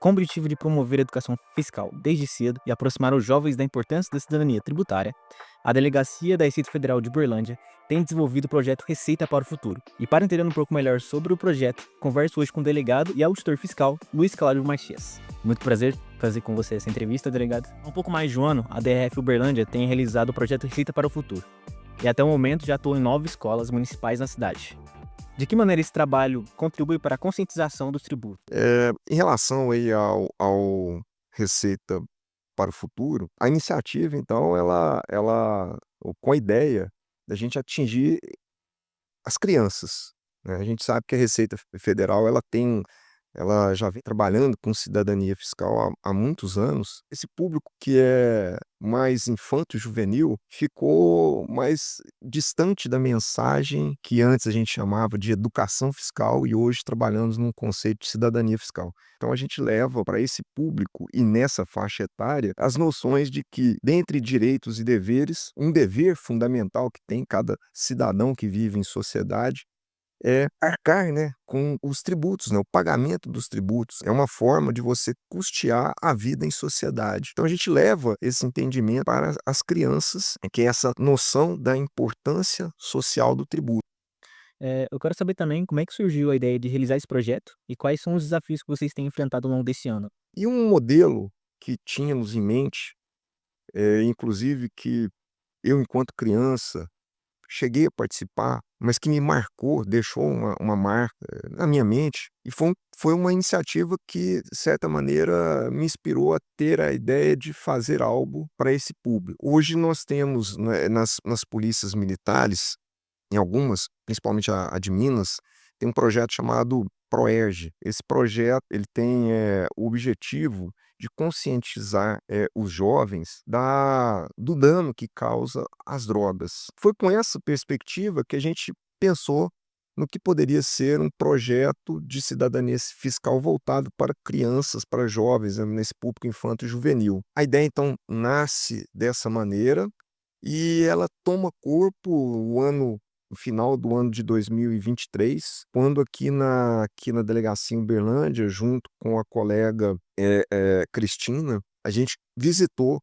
Com o objetivo de promover a educação fiscal desde cedo e aproximar os jovens da importância da cidadania tributária, a Delegacia da Receita Federal de Uberlândia tem desenvolvido o projeto Receita para o Futuro. E para entender um pouco melhor sobre o projeto, converso hoje com o delegado e auditor fiscal Luiz Cláudio Matias. Muito prazer fazer com você essa entrevista, delegado. Há um pouco mais de um ano, a DRF Uberlândia tem realizado o projeto Receita para o Futuro. E até o momento já atuou em 9 escolas municipais na cidade. De que maneira esse trabalho contribui para a conscientização dos tributos? Em relação aí ao Receita para o Futuro, a iniciativa então com a ideia da gente atingir as crianças, né. A gente sabe que a Receita Federal ela já vem trabalhando com cidadania fiscal há muitos anos. Esse público que é mais infanto-juvenil ficou mais distante da mensagem que antes a gente chamava de educação fiscal e hoje trabalhamos num conceito de cidadania fiscal. Então a gente leva para esse público e nessa faixa etária as noções de que, dentre direitos e deveres, um dever fundamental que tem cada cidadão que vive em sociedade é arcar, né, com os tributos, né, o pagamento dos tributos. É uma forma de você custear a vida em sociedade. Então a gente leva esse entendimento para as crianças, que é essa noção da importância social do tributo. Eu quero saber também como é que surgiu a ideia de realizar esse projeto e quais são os desafios que vocês têm enfrentado ao longo desse ano. E um modelo que tínhamos em mente, inclusive que eu enquanto criança cheguei a participar, mas que me marcou, deixou uma marca na minha mente, e foi uma iniciativa que, de certa maneira, me inspirou a ter a ideia de fazer algo para esse público. Hoje nós temos, né, nas polícias militares, em algumas, principalmente a de Minas, tem um projeto chamado PROERJ. Esse projeto ele tem o objetivo de conscientizar os jovens do dano que causa as drogas. Foi com essa perspectiva que a gente pensou no que poderia ser um projeto de cidadania fiscal voltado para crianças, para jovens, né, nesse público infanto e juvenil. A ideia então nasce dessa maneira e ela toma corpo no final do ano de 2023, quando aqui na delegacia em Uberlândia, junto com a colega, Cristina, a gente visitou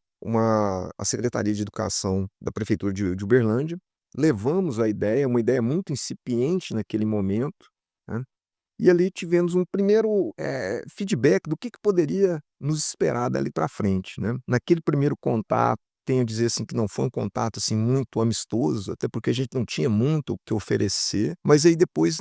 a Secretaria de Educação da prefeitura de Uberlândia, levamos a ideia, uma ideia muito incipiente naquele momento, né, e ali tivemos um primeiro, feedback do que poderia nos esperar dali para frente, né. Naquele primeiro contato, tenho a dizer, assim, que não foi um contato, assim, muito amistoso, até porque a gente não tinha muito o que oferecer, mas aí depois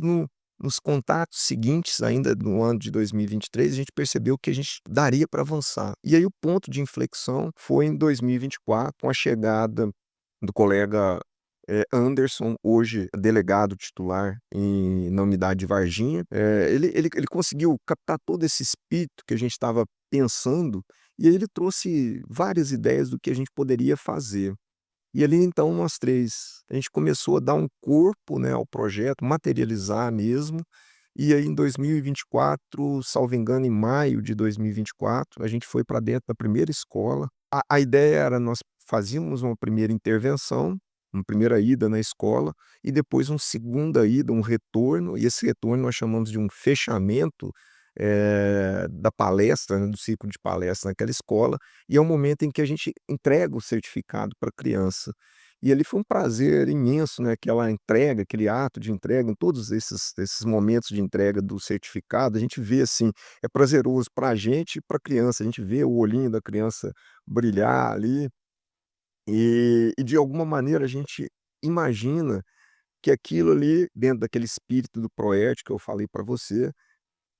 nos contatos seguintes, ainda no ano de 2023, a gente percebeu que a gente daria para avançar. E aí o ponto de inflexão foi em 2024, com a chegada do colega Anderson, hoje delegado titular na unidade de Varginha. Ele conseguiu captar todo esse espírito que a gente estava pensando, e aí ele trouxe várias ideias do que a gente poderia fazer. E ali então nós 3 a gente começou a dar um corpo, né, ao projeto, materializar mesmo, e aí em 2024, salvo engano em maio de 2024, a gente foi para dentro da primeira escola. A ideia era nós fazíamos uma primeira intervenção, uma primeira ida na escola, e depois uma segunda ida, um retorno, e esse retorno nós chamamos de um fechamento, da palestra, né, do ciclo de palestra naquela escola, e é o momento em que a gente entrega o certificado para a criança. E ali foi um prazer imenso, né, aquela entrega, aquele ato de entrega, em todos esses momentos de entrega do certificado, a gente vê, assim, é prazeroso para a gente e para a criança, a gente vê o olhinho da criança brilhar ali, e de alguma maneira a gente imagina que aquilo ali, dentro daquele espírito do Proerte que eu falei para você,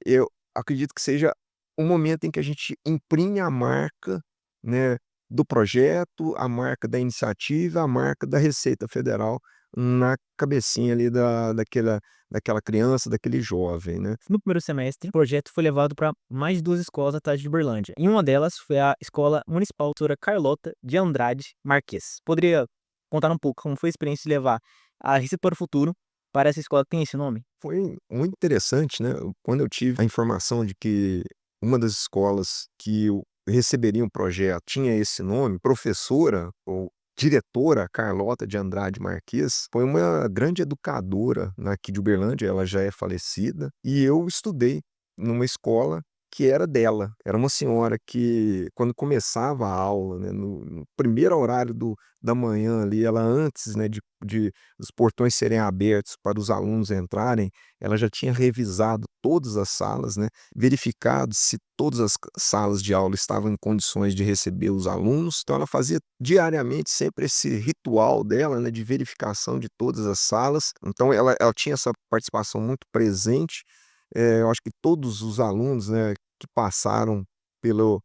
eu acredito que seja um momento em que a gente imprime a marca, né, do projeto, a marca da iniciativa, a marca da Receita Federal na cabecinha ali daquela criança, daquele jovem, né. No primeiro semestre, o projeto foi levado para mais de 2 escolas da cidade de Uberlândia. Em uma delas foi a Escola Municipal Doutora Carlota de Andrade Marques. Poderia contar um pouco como foi a experiência de levar a Receita para o Futuro para essa escola que tem esse nome? Foi muito interessante, né, quando eu tive a informação de que uma das escolas que eu receberia um projeto tinha esse nome, professora ou diretora Carlota de Andrade Marques, foi uma grande educadora aqui de Uberlândia, ela já é falecida, e eu estudei numa escola que era dela. Era uma senhora que, quando começava a aula, né, no primeiro horário da manhã ali, ela antes, né, de os portões serem abertos para os alunos entrarem, ela já tinha revisado todas as salas, né, verificado se todas as salas de aula estavam em condições de receber os alunos. Então ela fazia diariamente sempre esse ritual dela, né, de verificação de todas as salas. Então ela tinha essa participação muito presente. Eu acho que todos os alunos, né, que passaram pelo,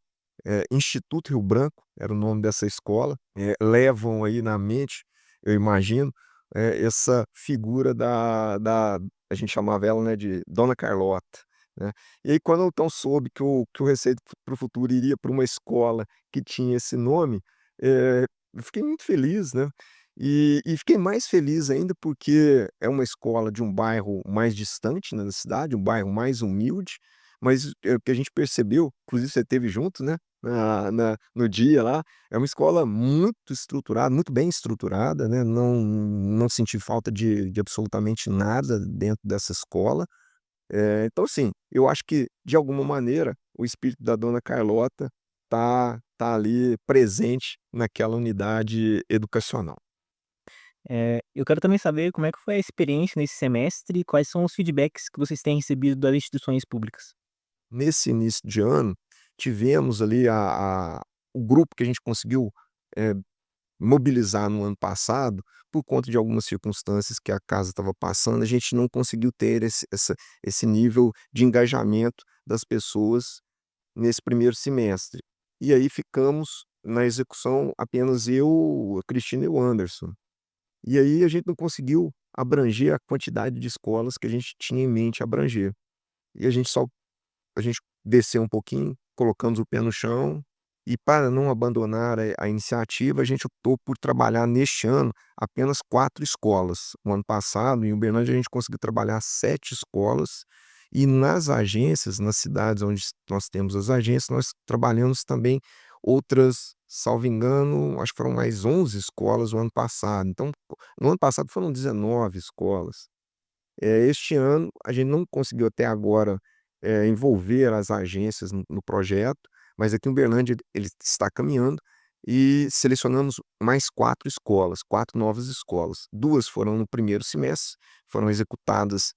Instituto Rio Branco, era o nome dessa escola, levam aí na mente, eu imagino, essa figura da a gente chamava ela, né, de Dona Carlota, né. E aí quando eu então soube que o Receita para o Futuro iria para uma escola que tinha esse nome, eu fiquei muito feliz, né. E fiquei mais feliz ainda porque é uma escola de um bairro mais distante, né, da cidade, um bairro mais humilde, mas o que a gente percebeu, inclusive você esteve junto, né, no dia lá, é uma escola muito estruturada, muito bem estruturada, né, não senti falta de absolutamente nada dentro dessa escola. Então assim, eu acho que, de alguma maneira, o espírito da Dona Carlota tá ali presente naquela unidade educacional. Eu quero também saber como é que foi a experiência nesse semestre e quais são os feedbacks que vocês têm recebido das instituições públicas. Nesse início de ano, tivemos ali a o grupo que a gente conseguiu, eh, mobilizar no ano passado, por conta de algumas circunstâncias que a casa estava passando, a gente não conseguiu ter esse nível de engajamento das pessoas nesse primeiro semestre. E aí ficamos na execução apenas eu, a Cristina e o Anderson. E aí a gente não conseguiu abranger a quantidade de escolas que a gente tinha em mente abranger. E a gente desceu um pouquinho, colocamos o pé no chão e, para não abandonar a iniciativa, a gente optou por trabalhar neste ano apenas 4 escolas. O ano passado, em Uberlândia, a gente conseguiu trabalhar 7 escolas e nas agências, nas cidades onde nós temos as agências, nós trabalhamos também outras, salvo engano, acho que foram mais 11 escolas o ano passado. Então, no ano passado foram 19 escolas. Este ano a gente não conseguiu até agora, envolver as agências no projeto, mas aqui em Uberlândia ele está caminhando e selecionamos mais 4 escolas, 4 novas escolas. 2 foram no primeiro semestre, foram executadas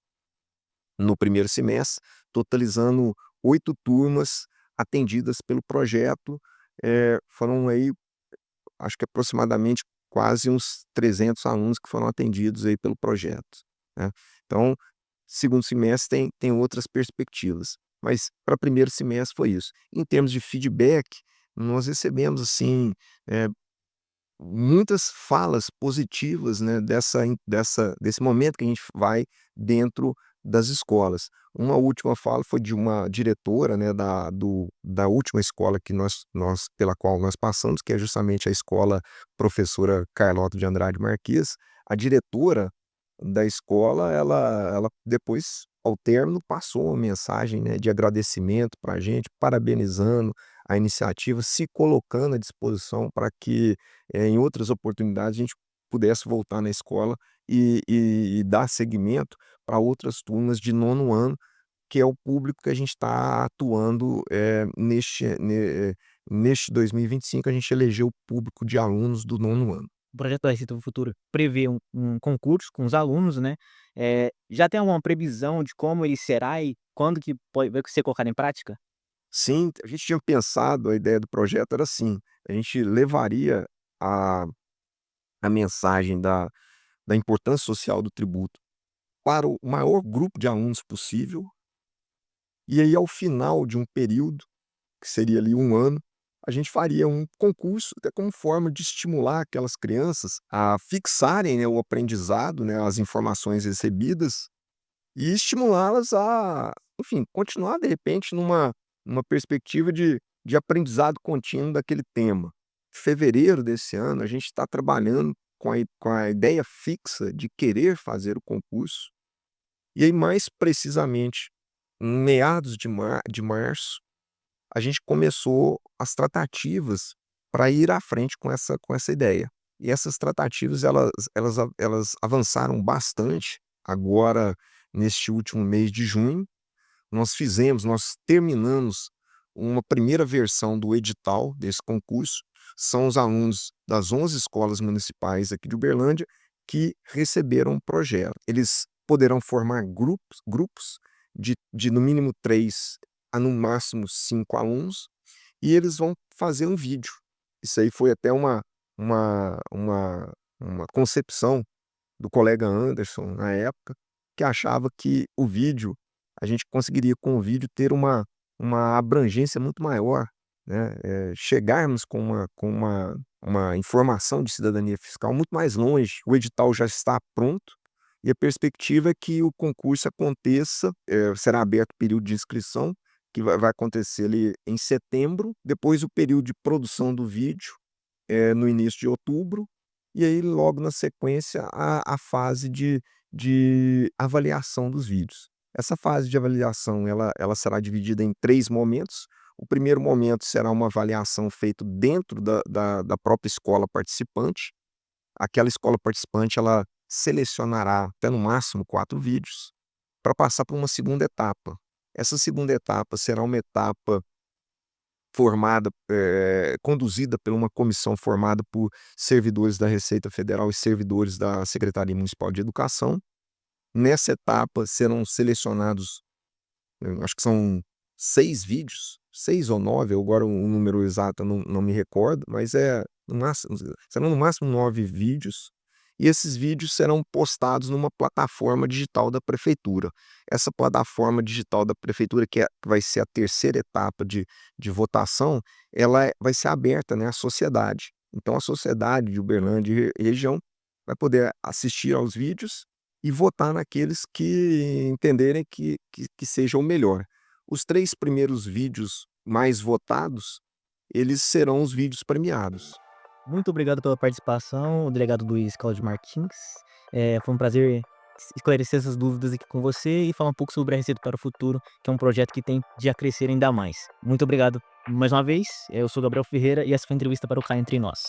no primeiro semestre, totalizando 8 turmas atendidas pelo projeto. Foram aí, acho que aproximadamente quase uns 300 alunos que foram atendidos aí pelo projeto, né. Então, segundo semestre tem outras perspectivas, mas para primeiro semestre foi isso. Em termos de feedback, nós recebemos, assim, eh, muitas falas positivas, né, desse momento que a gente vai dentro das escolas. Uma última fala foi de uma diretora, né, da última escola que nós pela qual nós passamos, que é justamente a escola Professora Carlota de Andrade Marques. A diretora da escola, ela depois, ao término, passou uma mensagem, né, de agradecimento para a gente, parabenizando a iniciativa, se colocando à disposição para que, em outras oportunidades, a gente pudesse voltar na escola e dar seguimento para outras turmas de nono ano, que é o público que a gente está atuando, neste 2025, a gente elegeu o público de alunos do nono ano. O projeto da Receita do Futuro prevê um concurso com os alunos, né, já tem alguma previsão de como ele será e quando que vai ser colocado em prática? Sim, a gente tinha pensado, a ideia do projeto era assim, a gente levaria a a mensagem da importância social do tributo para o maior grupo de alunos possível, e aí ao final de um período, que seria ali um ano, a gente faria um concurso, até como forma de estimular aquelas crianças a fixarem, né, o aprendizado, né, as informações recebidas e estimulá-las a, enfim, continuar de repente numa perspectiva de aprendizado contínuo daquele tema. Fevereiro desse ano, a gente está trabalhando com a ideia fixa de querer fazer o concurso, e aí mais precisamente, em meados de março, a gente começou as tratativas para ir à frente com essa ideia. E essas tratativas elas avançaram bastante agora neste último mês de junho, nós terminamos uma primeira versão do edital desse concurso. São os alunos das 11 escolas municipais aqui de Uberlândia que receberam o projeto. Eles poderão formar grupos de no mínimo 3 a no máximo 5 alunos, e eles vão fazer um vídeo. Isso aí foi até uma uma uma concepção do colega Anderson, na época, que achava que o vídeo a gente conseguiria com o vídeo ter uma abrangência muito maior, né, chegarmos com uma informação de cidadania fiscal muito mais longe. O edital já está pronto e a perspectiva é que o concurso aconteça, será aberto o período de inscrição, que vai acontecer ali em setembro, depois o período de produção do vídeo, no início de outubro, e aí logo na sequência a fase de avaliação dos vídeos. Essa fase de avaliação ela será dividida em 3 momentos. O primeiro momento será uma avaliação feita dentro da própria escola participante. Aquela escola participante ela selecionará até no máximo 4 vídeos, para passar para uma segunda etapa. Essa segunda etapa será uma etapa formada, conduzida por uma comissão formada por servidores da Receita Federal e servidores da Secretaria Municipal de Educação. Nessa etapa serão selecionados, eu acho que são 6 vídeos, 6 ou 9, agora o número exato eu não me recordo, mas no máximo serão no máximo 9 vídeos, e esses vídeos serão postados numa plataforma digital da prefeitura. Essa plataforma digital da prefeitura, que vai ser a terceira etapa de votação, ela vai ser aberta, né, à sociedade. Então a sociedade de Uberlândia e região vai poder assistir aos vídeos e votar naqueles que entenderem que seja o melhor. Os 3 primeiros vídeos mais votados, eles serão os vídeos premiados. Muito obrigado pela participação, o delegado Luiz Cláudio Martins. Foi um prazer esclarecer essas dúvidas aqui com você e falar um pouco sobre a Receita para o Futuro, que é um projeto que tende a crescer ainda mais. Muito obrigado mais uma vez. Eu sou Gabriel Ferreira e essa foi a entrevista para o Cá Entre Nós.